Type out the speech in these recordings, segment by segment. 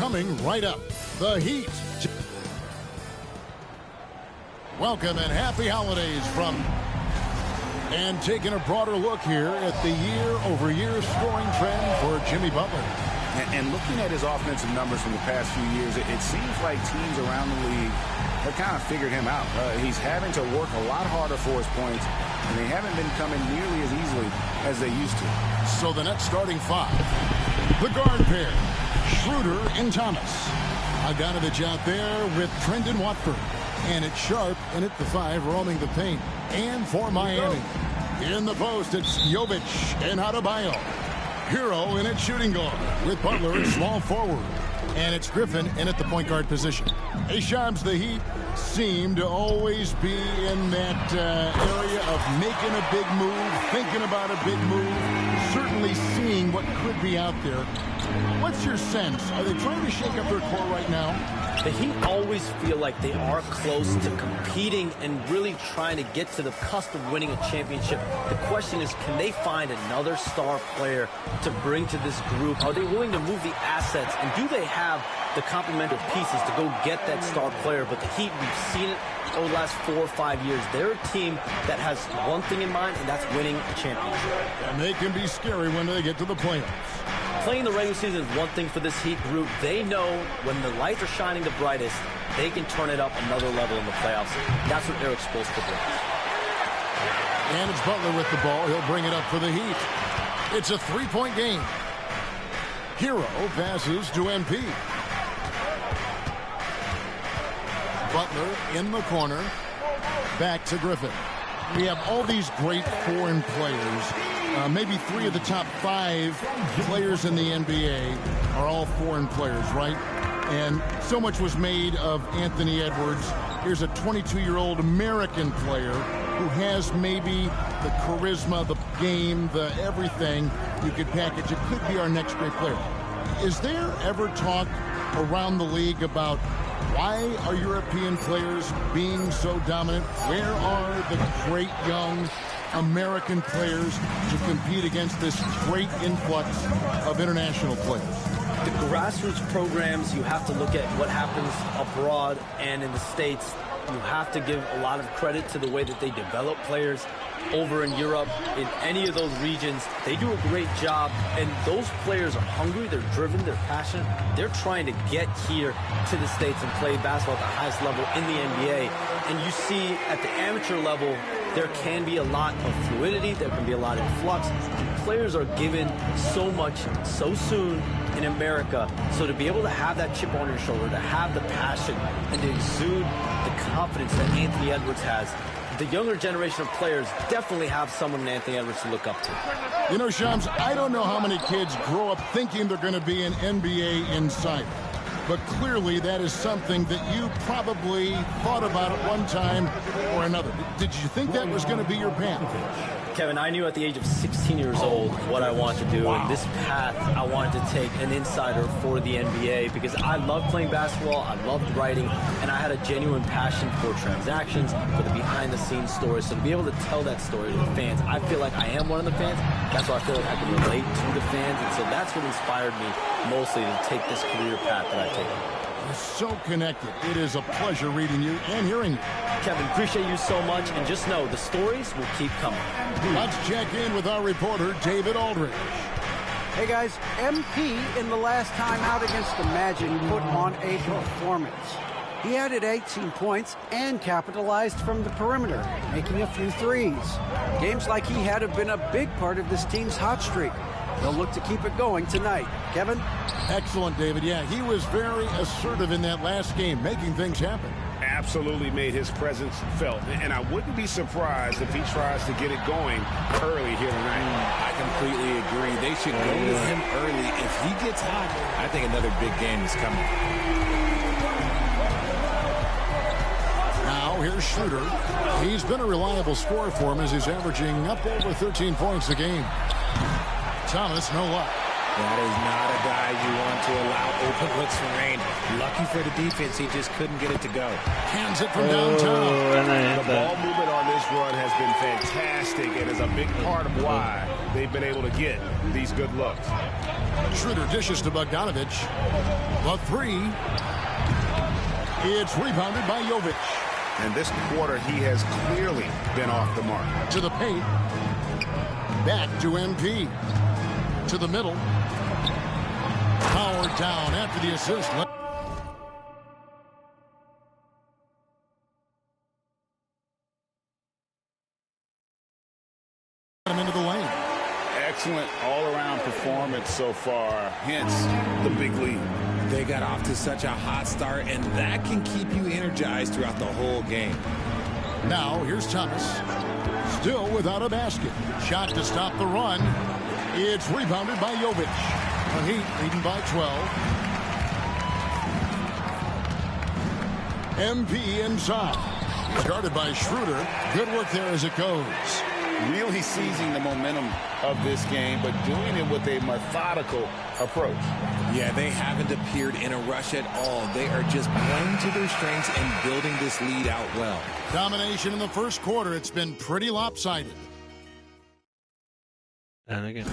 Coming right up, the Heat. Welcome and happy holidays from... And taking a broader look here at the year-over-year scoring trend for Jimmy Butler. And looking at his offensive numbers from the past few years, it seems like teams around the league have kind of figured him out. He's having to work a lot harder for his points, and they haven't been coming nearly as easily as they used to. So the next starting five, the guard pair, Schroeder and Thomas. Bogdanovich out there with Trendon Watford. And it's Sharp in at the 5, roaming the paint. And for Miami, in the post, it's Jovic and Adebayo. Hero in at shooting guard with Butler at small forward. And it's Griffin in at the point guard position. Hey, Shams, the Heat seem to always be in that area of making a big move, thinking about a big move, certainly seeing what could be out there. What's your sense? Are they trying to shake up their core right now? The Heat always feel like they are close to competing and really trying to get to the cusp of winning a championship. The question is, can they find another star player to bring to this group? Are they willing to move the assets? And do they have the complementary pieces to go get that star player? But the Heat, we've seen it over the last 4 or 5 years. They're a team that has one thing in mind, and that's winning a championship. And they can be scary when they get to the playoffs. Playing the regular season is one thing for this Heat group. They know when the lights are shining the brightest, they can turn it up another level in the playoffs. That's what Eric's supposed to do. And it's Butler with the ball. He'll bring it up for the Heat. It's a three-point game. Hero passes to MP. Butler in the corner. Back to Griffin. We have all these great foreign players. Maybe 3 of the top 5 players in the NBA are all foreign players, right? And so much was made of Anthony Edwards. Here's a 22-year-old American player who has maybe the charisma, the game, the everything you could package. It could be our next great player. Is there ever talk around the league about why are European players being so dominant? Where are the great young American players to compete against this great influx of international players? The grassroots programs, you have to look at what happens abroad and in the States. You have to give a lot of credit to the way that they develop players over in Europe. In any of those regions, they do a great job, and those players are hungry, they're driven, they're passionate. They're trying to get here to the States and play basketball at the highest level in the NBA. And you see at the amateur level, there can be a lot of fluidity, there can be a lot of flux. Players are given so much so soon in America, so to be able to have that chip on your shoulder, to have the passion, and to exude the confidence that Anthony Edwards has, the younger generation of players definitely have someone in Anthony Edwards to look up to. You know, Shams, I don't know how many kids grow up thinking they're going to be an NBA insider. But clearly that is something that you probably thought about at one time or another. Did you think that was going to be your path? Kevin, I knew at the age of 16 years old what I wanted to do, and this path I wanted to take an insider for the NBA because I loved playing basketball, I loved writing, and I had a genuine passion for transactions, for the behind-the-scenes stories. So to be able to tell that story to the fans, I feel like I am one of the fans. That's why I feel like I can relate to the fans, and so that's what inspired me mostly to take this career path that I've taken. You're so connected. It is a pleasure reading you and hearing you. Kevin, appreciate you so much, and just know the stories will keep coming. Let's check in with our reporter, David Aldridge. Hey guys, MP in the last time out against the Magic put on a performance. He added 18 points and capitalized from the perimeter, making a few threes. Games like he had have been a big part of this team's hot streak. They'll look to keep it going tonight. Kevin? Excellent, David. Yeah, he was very assertive in that last game, making things happen. Absolutely made his presence felt. And I wouldn't be surprised if he tries to get it going early here tonight. I completely agree. They should go with him early. If he gets hot, I think another big game is coming. Now, here's Schroeder. He's been a reliable scorer for him as he's averaging up over 13 points a game. Thomas, no luck. That is not a guy you want to allow open looks from range. Lucky for the defense, he just couldn't get it to go. Hands it from downtown. The ball movement on this run has been fantastic and is a big part of why they've been able to get these good looks. Schroeder dishes to Bogdanovich. The three. It's rebounded by Jovic. And this quarter, he has clearly been off the mark. To the paint. Back to MP. To the middle. Powered down after the assist. Him into the lane. Excellent all-around performance so far, hence the big lead. They got off to such a hot start, and that can keep you energized throughout the whole game. Now, here's Thomas. Still without a basket. Shot to stop the run. It's rebounded by Jovic. The Heat leading by 12. MP inside. He's guarded by Schroeder. Good work there as it goes. Really seizing the momentum of this game, but doing it with a methodical approach. Yeah, they haven't appeared in a rush at all. They are just playing to their strengths and building this lead out well. Domination in the first quarter. It's been pretty lopsided. And again,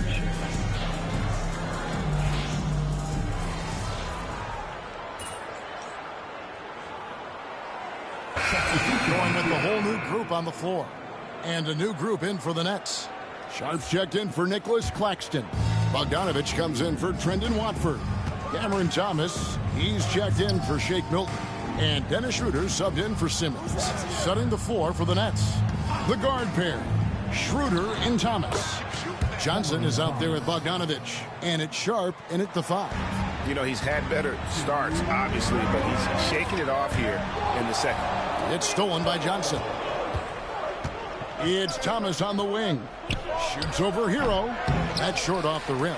Going with the whole new group on the floor. And a new group in for the Nets. Sharps checked in for Nicholas Claxton. Bogdanovich comes in for Trendon Watford. Cameron Thomas, he's checked in for Shake Milton. And Dennis Schroeder subbed in for Simmons. Setting the floor for the Nets. The guard pair, Schroeder and Thomas. Johnson is out there with Bogdanovich. And it's Sharp in at the 5. You know, he's had better starts, obviously, but he's shaking it off here in the second. It's stolen by Johnson. It's Thomas on the wing. Shoots over Hero. That's short off the rim.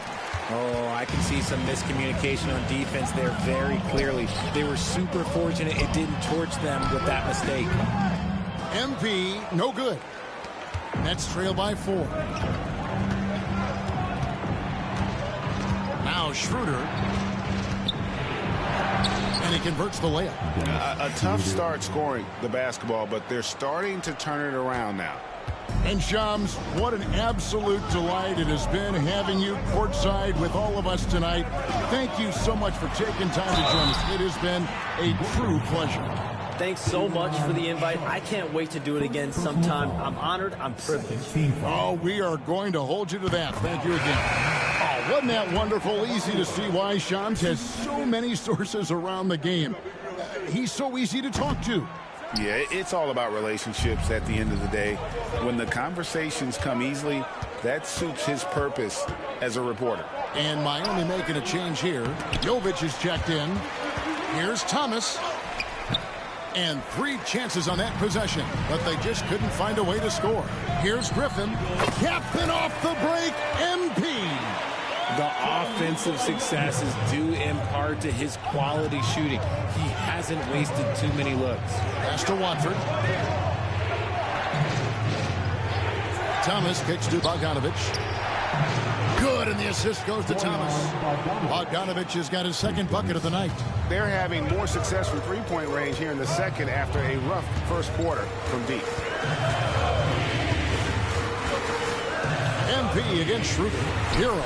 Oh, I can see some miscommunication on defense there very clearly. They were super fortunate it didn't torch them with that mistake. MP, no good. Nets trail by 4. Now Schroeder. And he converts the layup. A tough start scoring the basketball, but they're starting to turn it around now. And Shams, what an absolute delight it has been having you courtside with all of us tonight. Thank you so much for taking time to join us. It has been a true pleasure. Thanks so much for the invite. I can't wait to do it again sometime. I'm honored. I'm privileged. Oh, we are going to hold you to that. Thank you again. Oh, wasn't that wonderful? Easy to see why Shams has so many sources around the game. He's so easy to talk to. Yeah, it's all about relationships at the end of the day. When the conversations come easily, that suits his purpose as a reporter. And Miami making a change here. Jovic is checked in. Here's Thomas. And 3 chances on that possession, but they just couldn't find a way to score. Here's Griffin. Captain off the break, MP. The offensive success is due in part to his quality shooting. He hasn't wasted too many looks. Pass to Watford. Thomas kicks to Bogdanovich. Good, and the assist goes to Thomas. Bogdanovich has got his second bucket of the night. They're having more success from three-point range here in the second after a rough first quarter from deep. MP against Schroeder. Hero,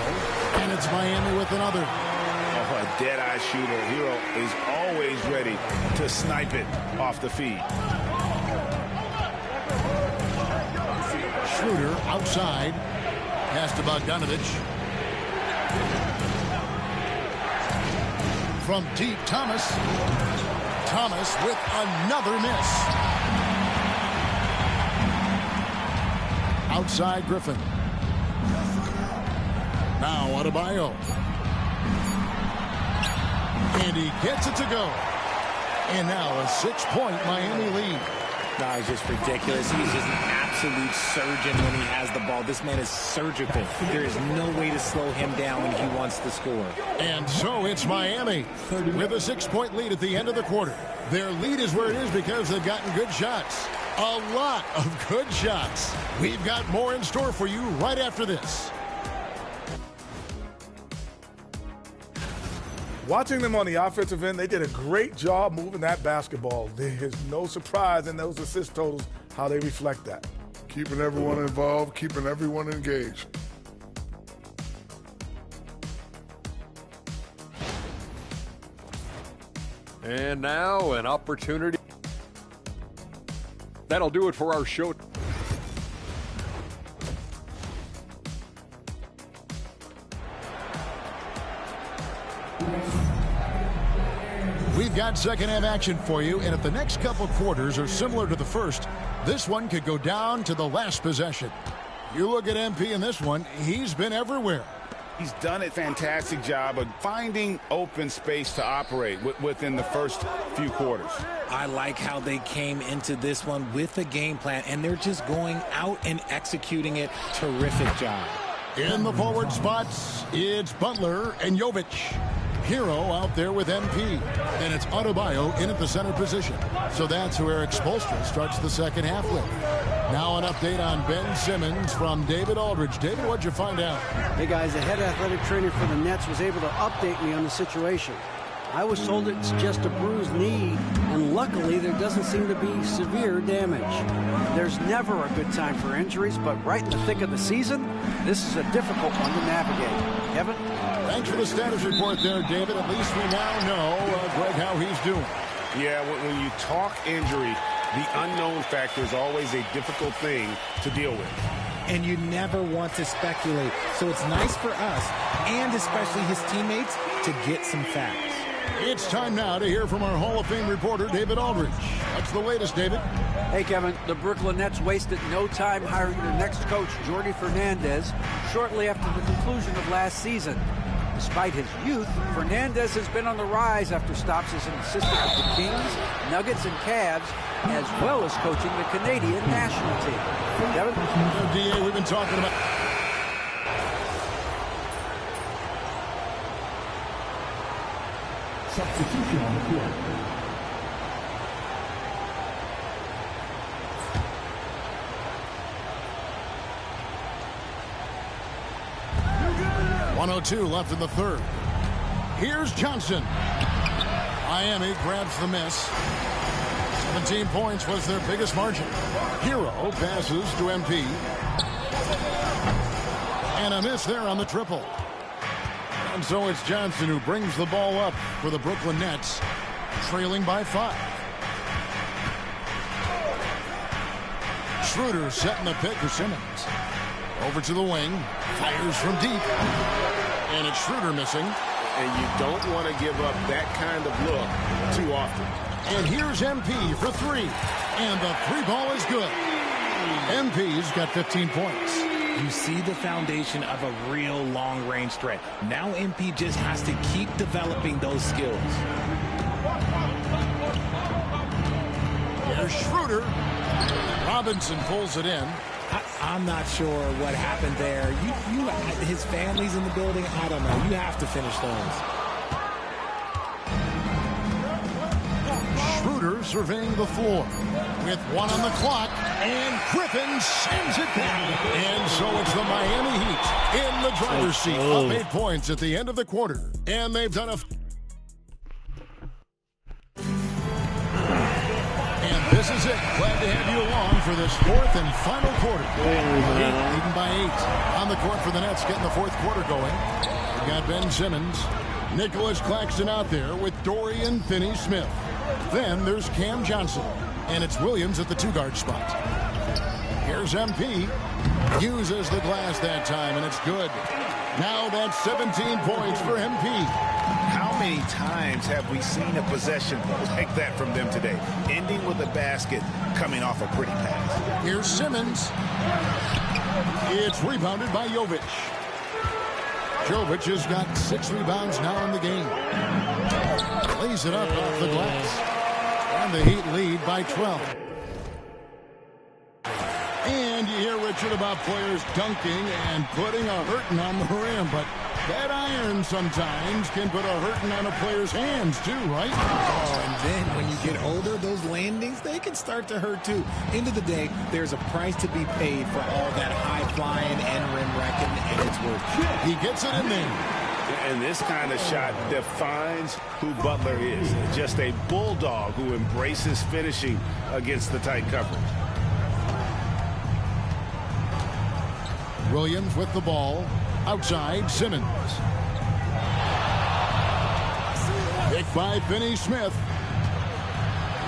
and it's Miami with another. Oh, a dead-eye shooter. Hero is always ready to snipe it off the feed. Schroeder outside. Pass to Bogdanovich. From deep, Thomas. Thomas with another miss. Outside, Griffin. Now Adebayo. And he gets it to go. And now a 6-point Miami lead. No, it's just ridiculous. He's just an absolute surgeon when he has the ball. This man is surgical. There is no way to slow him down when he wants to score. And so it's Miami with a 6-point lead at the end of the quarter. Their lead is where it is because they've gotten good shots. A lot of good shots. We've got more in store for you right after this. Watching them on the offensive end, they did a great job moving that basketball. There's no surprise in those assist totals how they reflect that. Keeping everyone involved, keeping everyone engaged. And now an opportunity. That'll do it for our show. We've got second half action for you, and if the next couple quarters are similar to the first, this one could go down to the last possession. You look at MP in this one, he's been everywhere. He's done a fantastic job of finding open space to operate within the first few quarters. I like how they came into this one with a game plan, and they're just going out and executing it. Terrific job. In the forward spots, it's Butler and Jovic. Hero out there with MP. And it's Adebayo in at the center position. So that's who Eric Spoelstra starts the second half with. Now an update on Ben Simmons from David Aldridge. David, what'd you find out? Hey guys, the head athletic trainer for the Nets was able to update me on the situation. I was told it's just a bruised knee, and luckily there doesn't seem to be severe damage. There's never a good time for injuries, but right in the thick of the season, this is a difficult one to navigate. Kevin? Thanks for the status report there, David. At least we now know, Greg, how he's doing. Yeah, when you talk injury, the unknown factor is always a difficult thing to deal with. And you never want to speculate. So it's nice for us, and especially his teammates, to get some facts. It's time now to hear from our Hall of Fame reporter, David Aldridge. What's the latest, David? Hey, Kevin. The Brooklyn Nets wasted no time hiring their next coach, Jordi Fernandez, shortly after the conclusion of last season. Despite his youth, Fernandez has been on the rise after stops as an assistant with the Kings, Nuggets, and Cavs, as well as coaching the Canadian national team. Kevin? DA, we've been talking about... Substitution on the court. .102 left in the third. Here's Johnson. Miami grabs the miss. 17 points was their biggest margin. Hero passes to MP. And a miss there on the triple. And so it's Johnson who brings the ball up for the Brooklyn Nets, trailing by 5. Schroeder setting the pick for Simmons. Over to the wing, fires from deep. And it's Schroeder missing. And you don't want to give up that kind of look too often. And here's MP for 3. And the 3 ball is good. MP's got 15 points. You see the foundation of a real long-range threat. Now MP just has to keep developing those skills. Here's Schroeder. Robinson pulls it in. I'm not sure what happened there. His family's in the building. I don't know. You have to finish those. Schroeder surveying the floor with 1 on the clock, and Griffin sends it down. And so it's the Miami Heat in the driver's seat, up 8 points at the end of the quarter. And they've done a... And this is it. Glad to have you along for this 4th and final quarter. Heat leading by 8. On the court for the Nets, getting the 4th quarter going. We've got Ben Simmons, Nicholas Claxton out there with Dorian Finney-Smith. Then there's Cam Johnson, and it's Williams at the 2-guard spot. Here's MP. Uses the glass that time, and it's good. Now that's 17 points for MP. How many times have we seen a possession like that from them today? Ending with a basket, coming off a pretty pass. Here's Simmons. It's rebounded by Jovic. Jovic has got 6 rebounds now in the game. Lays it up off the glass. And the Heat lead by 12. And you hear, Richard, about players dunking and putting a hurting on the rim, but that iron sometimes can put a hurting on a player's hands too, right? Oh, and then when you get older, those landings, they can start to hurt too. End of the day, there's a price to be paid for all that high-flying and rim wrecking, and it's worth it. He gets it in there. And this kind of shot defines who Butler is. Just a bulldog who embraces finishing against the tight coverage. Williams with the ball. Outside, Simmons. Picked by Finney-Smith.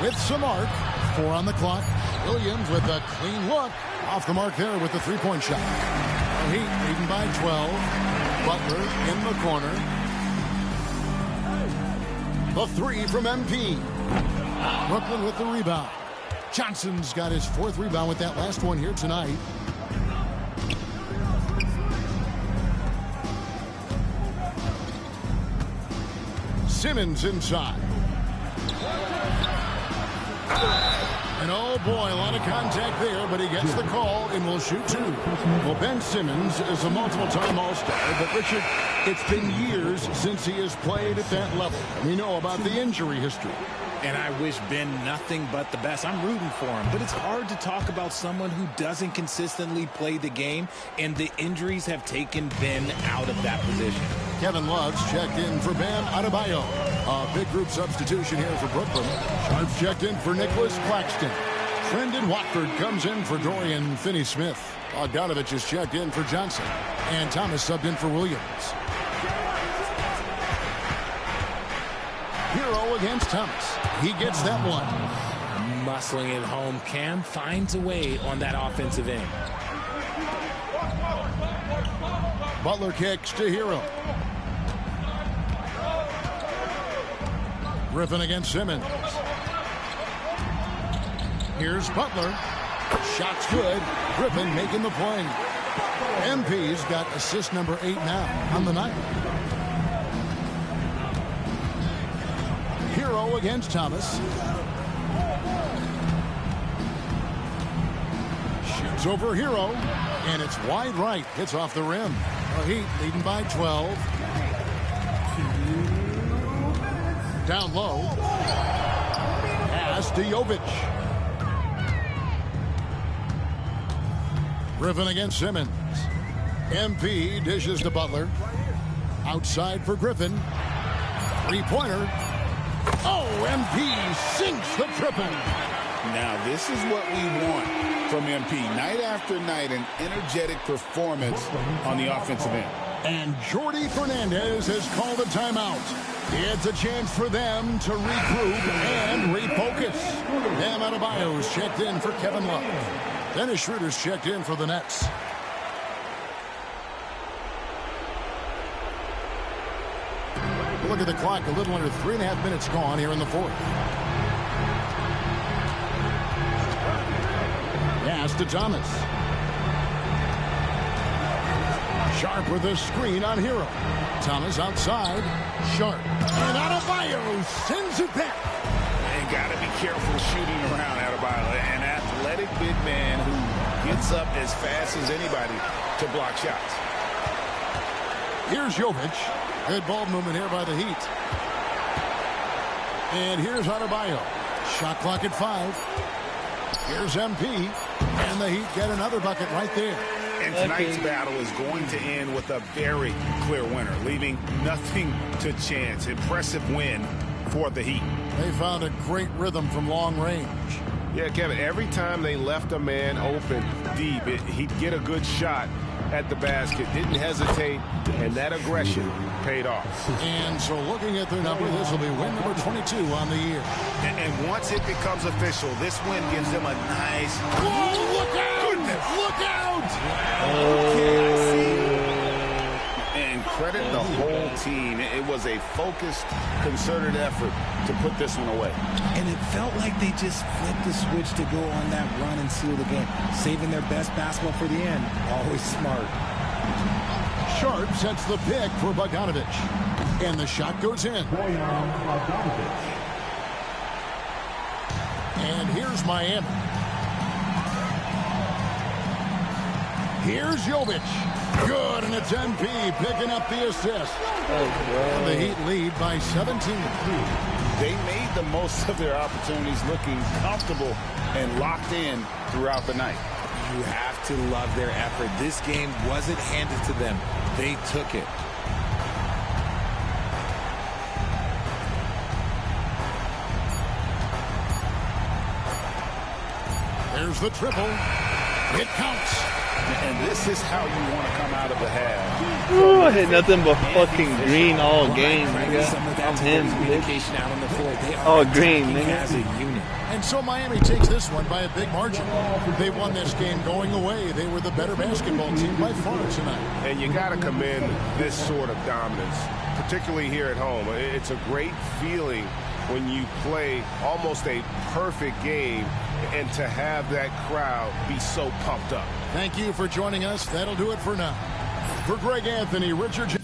with some arc. 4 on the clock. Williams with a clean look. Off the mark there with the three-point shot. The Heat leading by 12. Butler in the corner. The three from MP. Brooklyn with the rebound. Johnson's got his 4th rebound with that last one here tonight. Simmons inside. And oh boy, a lot of contact there, but he gets the call and will shoot 2. Well, Ben Simmons is a multiple-time All-Star, but Richard, it's been years since he has played at that level. We know about the injury history. And I wish Ben nothing but the best. I'm rooting for him. But it's hard to talk about someone who doesn't consistently play the game, and the injuries have taken Ben out of that position. Kevin Love's checked in for Bam Adebayo. A big group substitution here for Brooklyn. Sharp's checked in for Nicholas Claxton. Brendan Watford comes in for Dorian Finney-Smith. Bogdanovich is checked in for Johnson. And Thomas subbed in for Williams. Hero against Thomas. He gets that one. Muscling it home. Cam finds a way on that offensive end. Butler kicks to Hero. Griffin against Simmons. Here's Butler. Shot's good. Griffin making the play. MP's got assist number 8 now on the night. Hero against Thomas. Shoots over Hero. And it's wide right. Hits off the rim. The Heat leading by 12. Down low. Pass to Jovic. Griffin against Simmons. MP dishes to Butler. Outside for Griffin. Three-pointer. Oh, MP sinks the triple. Now, this is what we want from MP. Night after night, an energetic performance on the offensive end. And Jordi Fernandez has called a timeout. It's a chance for them to regroup and refocus. Bam Adebayo's checked in for Kevin Love. Dennis Schroeder's checked in for the Nets. Look at the clock. A little under 3.5 minutes gone here in the 4th. Pass to Thomas. Sharp with a screen on Hero. Thomas outside. Sharp. And Adebayo sends it back. And got to be careful shooting around Adebayo. An athletic big man who gets up as fast as anybody to block shots. Here's Jovic. Good ball movement here by the Heat. And here's Adebayo. Shot clock at 5. Here's MP. And the Heat get another bucket right there. And tonight's battle is going to end with a very clear winner, leaving nothing to chance. Impressive win for the Heat. They found a great rhythm from long range. Yeah, Kevin, every time they left a man open deep, he'd get a good shot at the basket. Didn't hesitate, and that aggression paid off. And so looking at their number, this will be win number 22 on the year. And once it becomes official, this win gives them a nice... Whoa, look out! Goodness. Look out! And credit the whole team. It was a focused, concerted effort to put this one away. And it felt like they just flipped the switch to go on that run and seal the game. Saving their best basketball for the end. Always smart. Sharp sets the pick for Bogdanovich. And the shot goes in. And here's Miami. Here's Jovic. Good, and it's MP picking up the assist. And the Heat lead by 17. They made the most of their opportunities, looking comfortable and locked in throughout the night. You have to love their effort. This game wasn't handed to them. They took it. There's the triple. It counts. And this is how you want to come out of the half. Ooh, I hit nothing but fucking green all game, nigga. I'm him, bitch. All green, nigga. As a unit. And so Miami takes this one by a big margin. They won this game going away. They were the better basketball team by far tonight. And you got to commend this sort of dominance, particularly here at home. It's a great feeling when you play almost a perfect game and to have that crowd be so pumped up. Thank you for joining us. That'll do it for now. For Greg Anthony, Richard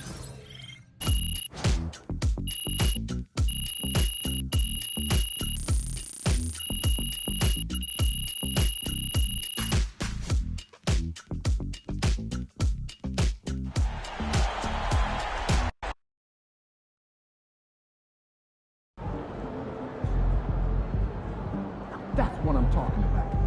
That's what I'm talking about.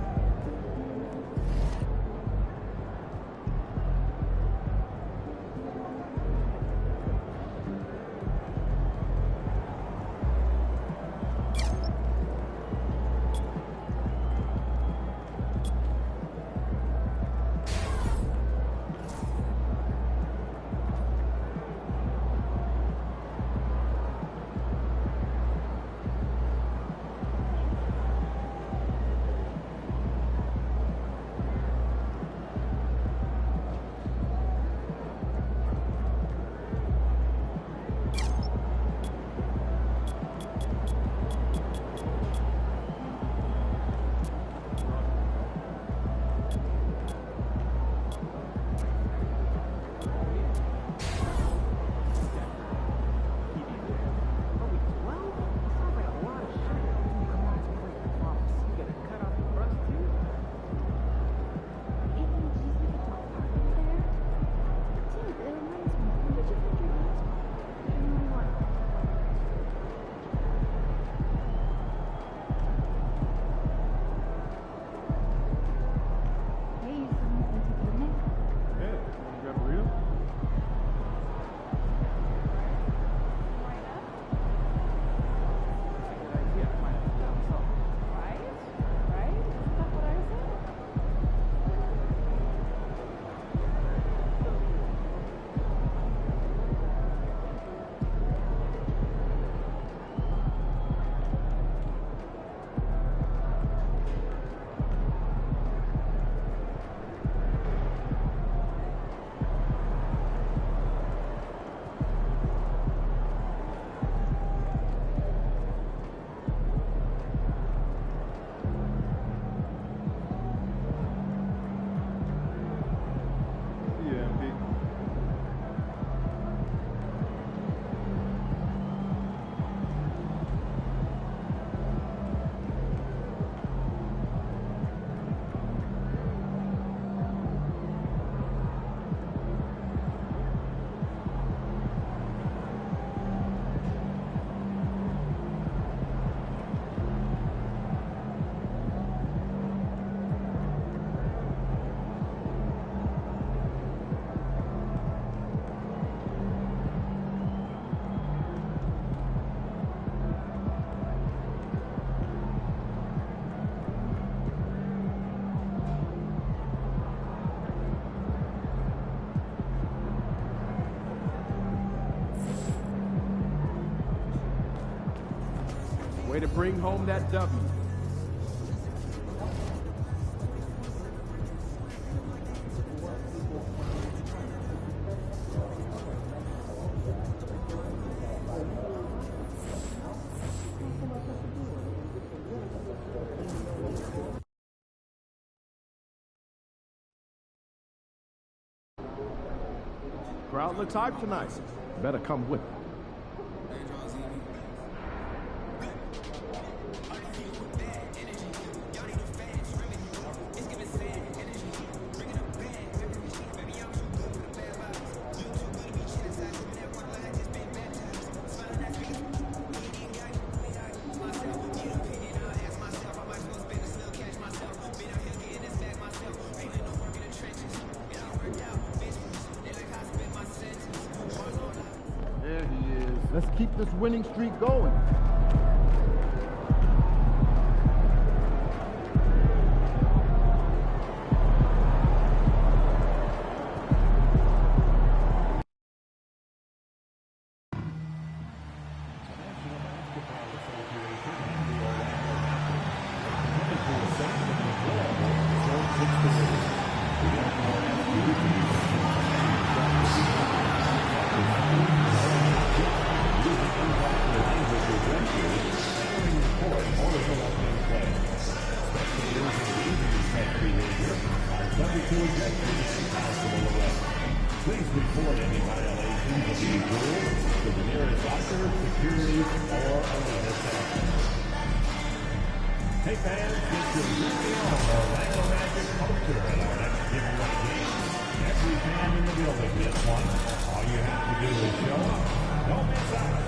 Way to bring home that W. Crowd looks hyped tonight. Better come with it. Let's keep this winning streak going. Please report any violations of these rules to the nearest locker, security, or arena staff. Hey fans, get your Lucy on Orlando Magic poster at our next giveaway game. Every fan in the building gets one. All you have to do is show up. Don't miss out.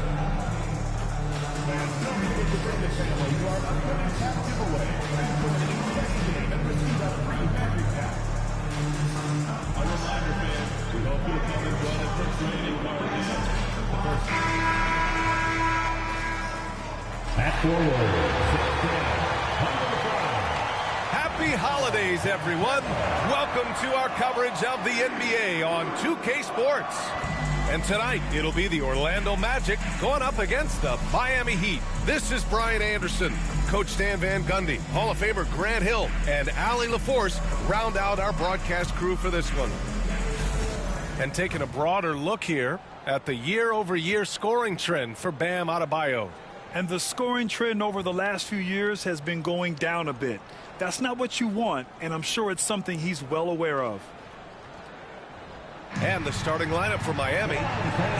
Fans, don't forget to bring the family to our upcoming cap giveaway. For the next game and receive a free Magic Pack. A reminder, fans, we hope you'll come and join us for training parties. The first back forward, 6-10. Happy holidays, everyone. Welcome to our coverage of the NBA on 2K Sports. And tonight, it'll be the Orlando Magic going up against the Miami Heat. This is Brian Anderson. Coach Stan Van Gundy, Hall of Famer Grant Hill, and Allie LaForce round out our broadcast crew for this one. And taking a broader look here at the year-over-year scoring trend for Bam Adebayo. And the scoring trend over the last few years has been going down a bit. That's not what you want, and I'm sure it's something he's well aware of. And the starting lineup for Miami.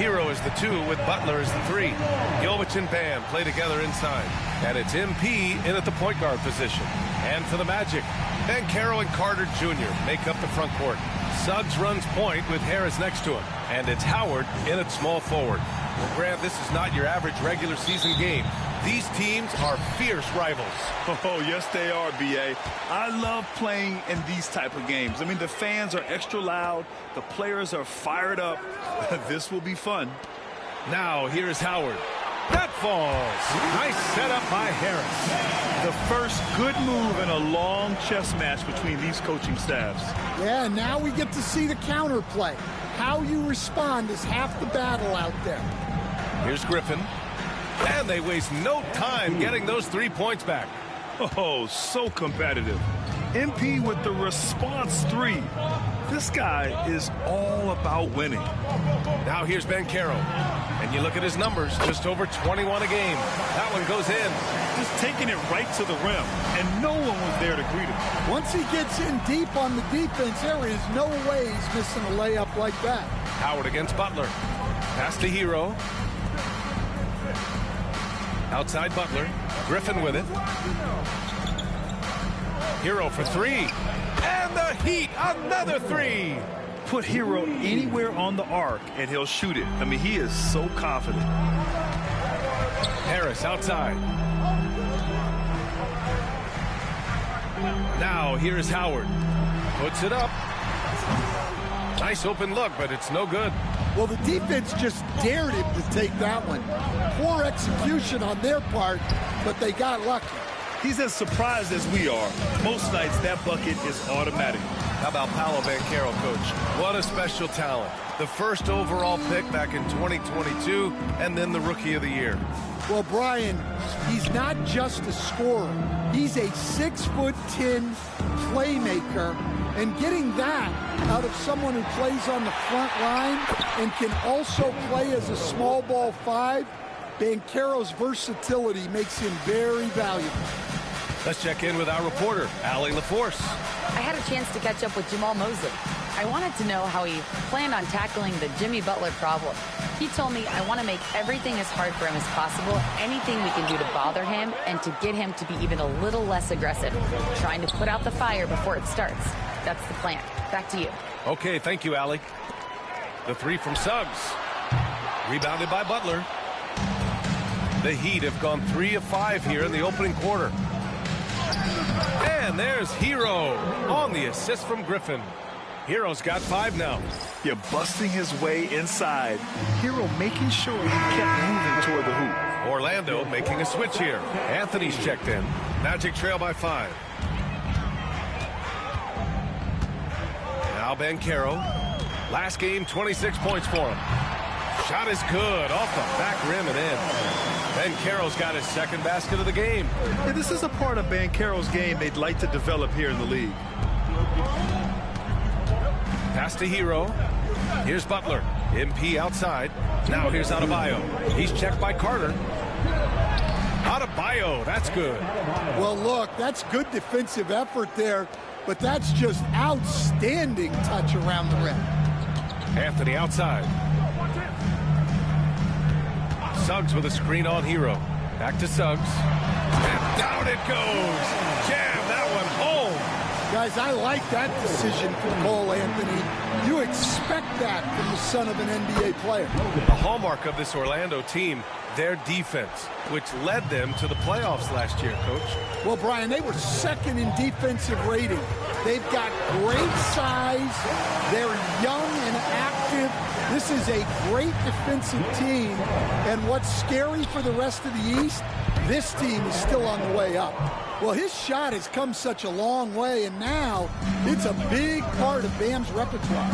Hero is the 2 with Butler as the 3. Jovic and Bam play together inside. And it's MP in at the point guard position. And for the Magic, Banchero and Carter Jr. make up the front court. Suggs runs point with Harris next to him. And it's Howard in at small forward. Well, Grant, this is not your average regular season game. These teams are fierce rivals. Oh, yes, they are, B.A. I love playing in these type of games. I mean, the fans are extra loud. The players are fired up. This will be fun. Now, here's Howard. That falls. Nice setup by Harris. The first good move in a long chess match between these coaching staffs. Yeah, now we get to see the counterplay. How you respond is half the battle out there. Here's Griffin. And they waste no time getting those 3 points back. Oh, so competitive. MP with the response 3. This guy is all about winning. Now here's Banchero. And you look at his numbers, just over 21 a game. That one goes in. Just taking it right to the rim, and no one was there to greet him. Once he gets in deep on the defense, there is no way he's missing a layup like that. Howard against Butler. Pass to Hero. Outside Butler. Griffin with it. Hero for 3. And the Heat, another 3. Put Hero anywhere on the arc, and he'll shoot it. I mean, he is so confident. Harris outside. Now, here's Howard. Puts it up. Nice open look, but it's no good. Well, the defense just dared him to take that one. Poor execution on their part, but they got lucky. He's as surprised as we are. Most nights, that bucket is automatic. How about Paolo Banchero, Coach? What a special talent. The first overall pick back in 2022, and then the Rookie of the Year. Well, Brian, he's not just a scorer. He's a 6'10" playmaker, and getting that out of someone who plays on the front line and can also play as a small ball 5, Banchero's versatility makes him very valuable. Let's check in with our reporter, Allie LaForce. I had a chance to catch up with Jamal Mosley. I wanted to know how he planned on tackling the Jimmy Butler problem. He told me I want to make everything as hard for him as possible, anything we can do to bother him and to get him to be even a little less aggressive, trying to put out the fire before it starts. That's the plan. Back to you. Okay, thank you, Allie. The 3 from Suggs. Rebounded by Butler. The Heat have gone 3 of 5 here in the opening quarter. And there's Hero on the assist from Griffin. Hero's got 5 now. You're busting his way inside. Hero making sure he kept moving toward the hoop. Orlando making a switch here. Anthony's checked in. Magic trail by 5. Now Banchero. Last game, 26 points for him. Shot is good. Off the back rim and in. Banchero's got his second basket of the game. Yeah, this is a part of Banchero's game they'd like to develop here in the league. Pass to Hero. Here's Butler. MP outside. Now here's Adebayo. He's checked by Carter. Adebayo, that's good. Well, look, that's good defensive effort there, but that's just outstanding touch around the rim. Anthony outside. Suggs with a screen on Hero. Back to Suggs. And down it goes. Jam that one home. Guys, I like that decision from Cole Anthony. You expect that from the son of an NBA player. The hallmark of this Orlando team, their defense, which led them to the playoffs last year, Coach. Well, Brian, they were second in defensive rating. They've got great size. They're young and active. This is a great defensive team. And what's scary for the rest of the East, this team is still on the way up. Well, his shot has come such a long way, and now it's a big part of Bam's repertoire.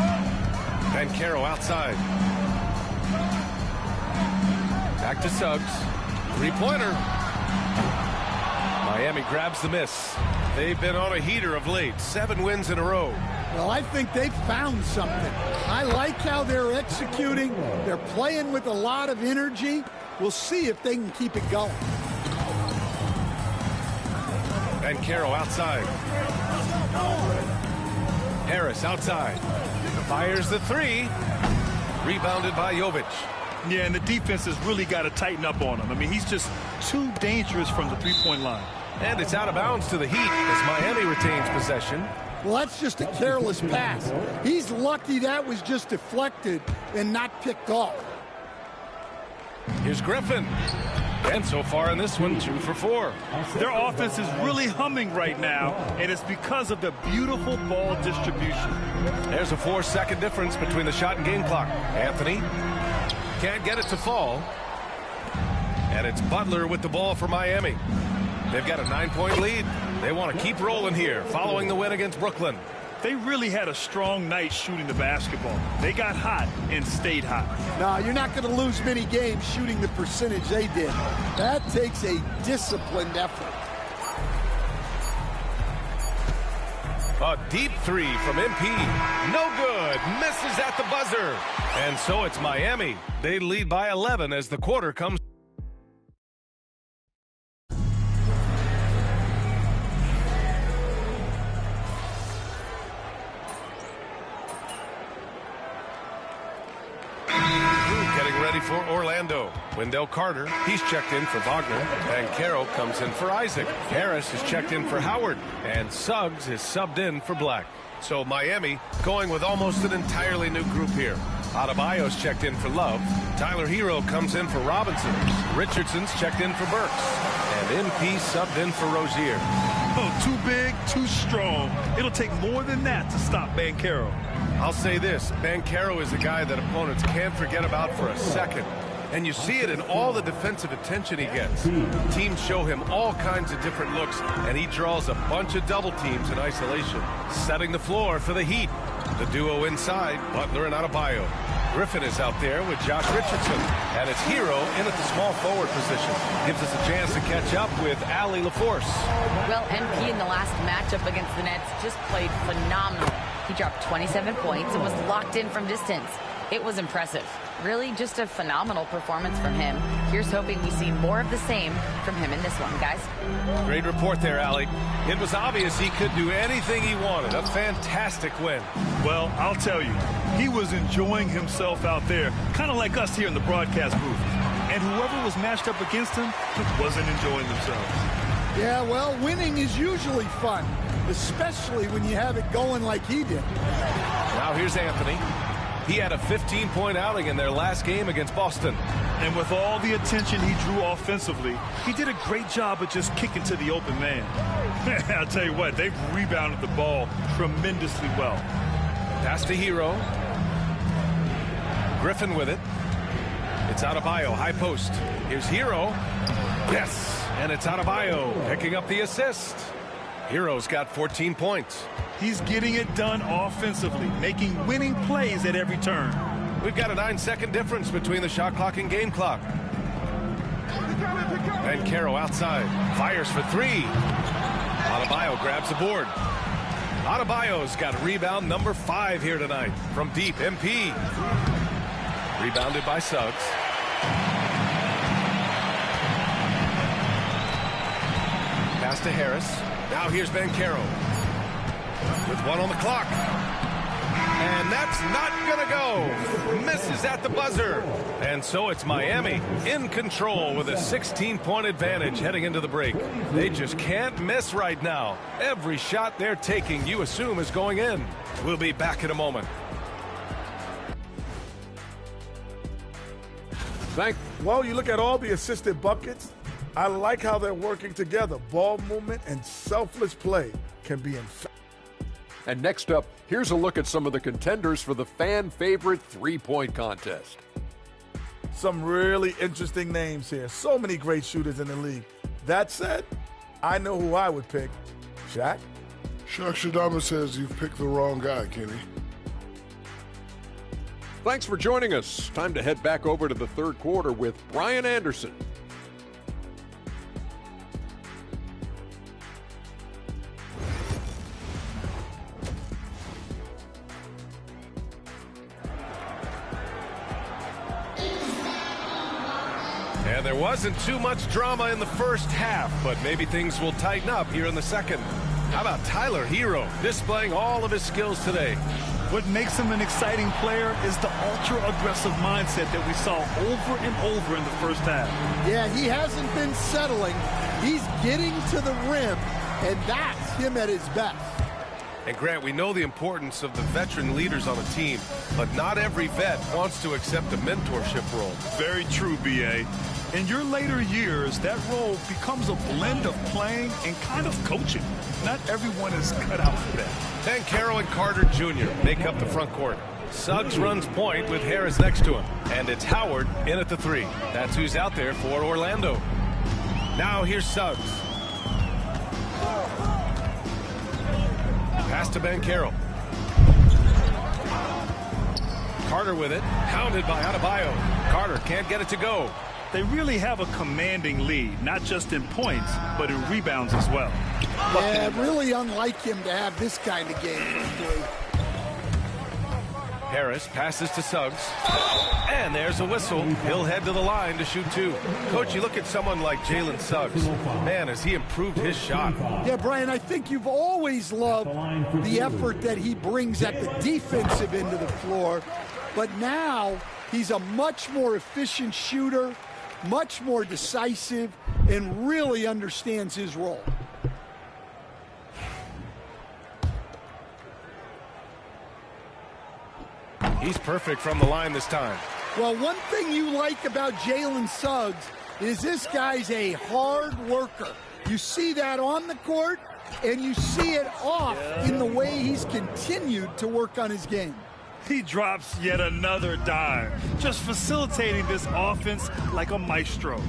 Banchero outside. Back to Suggs. Three-pointer. Miami grabs the miss. They've been on a heater of late. 7 wins in a row. Well, I think they've found something. I like how they're executing. They're playing with a lot of energy. We'll see if they can keep it going. Banchero outside. Harris outside. Fires the three. Rebounded by Jovic. Yeah, and the defense has really got to tighten up on him. I mean, he's just too dangerous from the three-point line. And it's out of bounds to the Heat as Miami retains possession. Well, that's just a careless pass. He's lucky that was just deflected and not picked off. Here's Griffin. And so far in this one, 2 for 4. Their offense is really humming right now, and it's because of the beautiful ball distribution. There's a 4-second difference between the shot and game clock. Anthony can't get it to fall. And it's Butler with the ball for Miami. They've got a 9-point lead. They want to keep rolling here following the win against Brooklyn. They really had a strong night shooting the basketball. They got hot and stayed hot. No, you're not going to lose many games shooting the percentage they did. That takes a disciplined effort. A deep three from MP. No good. Misses at the buzzer. And so it's Miami. They lead by 11 as the quarter comes. For Orlando. Wendell Carter, he's checked in for Wagner. Banchero comes in for Isaac. Harris is checked in for Howard. And Suggs is subbed in for Black. So Miami going with almost an entirely new group here. Adebayo's checked in for Love. Tyler Hero comes in for Robinson. Richardson's checked in for Burks. And MP subbed in for Rozier. Oh, too big, too strong. It'll take more than that to stop Banchero. I'll say this, Banchero is a guy that opponents can't forget about for a second. And you see it in all the defensive attention he gets. Teams show him all kinds of different looks, and he draws a bunch of double teams in isolation. Setting the floor for the Heat. The duo inside, Butler and Adebayo. Griffin is out there with Josh Richardson. And it's Hero in at the small forward position. Gives us a chance to catch up with Allie LaForce. Well, MP in the last matchup against the Nets just played phenomenal. He dropped 27 points and was locked in from distance. It was impressive. Really just a phenomenal performance from him. Here's hoping we see more of the same from him in this one, guys. Great report there, Allie. It was obvious he could do anything he wanted. A fantastic win. Well, I'll tell you, he was enjoying himself out there, kind of like us here in the broadcast booth. And whoever was matched up against him wasn't enjoying themselves. Yeah, well, winning is usually fun, especially when you have it going like he did. Now here's Anthony. He had a 15-point outing in their last game against Boston. And with all the attention he drew offensively, he did a great job of just kicking to the open man. I'll tell you what, they've rebounded the ball tremendously well. Pass to Hero. Griffin with it. It's Adebayo, high post. Here's Hero. Yes, and it's Adebayo picking up the assist. Hero's got 14 points. He's getting it done offensively, making winning plays at every turn. We've got a 9-second difference between the shot clock and game clock. Banchero outside. Fires for three. Adebayo grabs the board. Adebayo's got rebound number 5 here tonight. From deep, MP. Rebounded by Suggs. Pass to Harris. Now here's Banchero. With 1 on the clock. And that's not going to go. Misses at the buzzer. And so it's Miami in control with a 16-point advantage heading into the break. They just can't miss right now. Every shot they're taking, you assume, is going in. We'll be back in a moment. Well, you look at all the assisted buckets. I like how they're working together. Ball movement and selfless play can be emphatic. And next up, here's a look at some of the contenders for the fan-favorite three-point contest. Some really interesting names here. So many great shooters in the league. That said, I know who I would pick. Shaq? Shaq Shadama says you've picked the wrong guy, Kenny. Thanks for joining us. Time to head back over to the third quarter with Brian Anderson. And there wasn't too much drama in the first half, but maybe things will tighten up here in the second. How about Tyler Hero displaying all of his skills today? What makes him an exciting player is the ultra-aggressive mindset that we saw over and over in the first half. Yeah, he hasn't been settling. He's getting to the rim, and that's him at his best. And Grant, we know the importance of the veteran leaders on a team, but not every vet wants to accept a mentorship role. Very true, B.A. In your later years, that role becomes a blend of playing and kind of coaching. Not everyone is cut out for that. Banchero and Carter Jr. make up the front court. Suggs runs point with Harris next to him. And it's Howard in at the three. That's who's out there for Orlando. Now here's Suggs. Pass to Banchero. Carter with it. Hounded by Adebayo. Carter can't get it to go. They really have a commanding lead, not just in points, but in rebounds as well. Yeah, really unlike him to have this kind of game. Harris passes to Suggs. And there's a whistle. He'll head to the line to shoot two. Coach, you look at someone like Jalen Suggs. Man, has he improved his shot. Yeah, Brian, I think you've always loved the effort that he brings at the defensive end of the floor. But now he's a much more efficient shooter, much more decisive, and really understands his role. He's perfect from the line this time. Well, one thing you like about Jalen Suggs is this guy's a hard worker. You see that on the court, and you see it off in the way he's continued to work on his game. He drops yet another dime, just facilitating this offense like a maestro.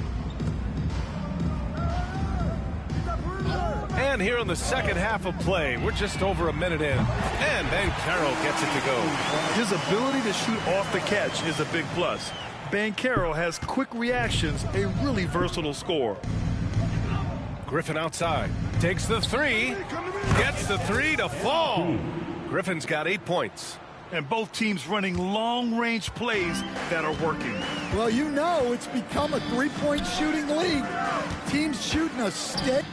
And here in the second half of play, we're just over a minute in. And Banchero gets it to go. His ability to shoot off the catch is a big plus. Banchero has quick reactions, a really versatile scorer. Griffin outside. Takes the three. Gets the three to fall. Griffin's got 8 points. And both teams running long-range plays that are working. Well, you know it's become a three-point shooting league. Teams shooting a steady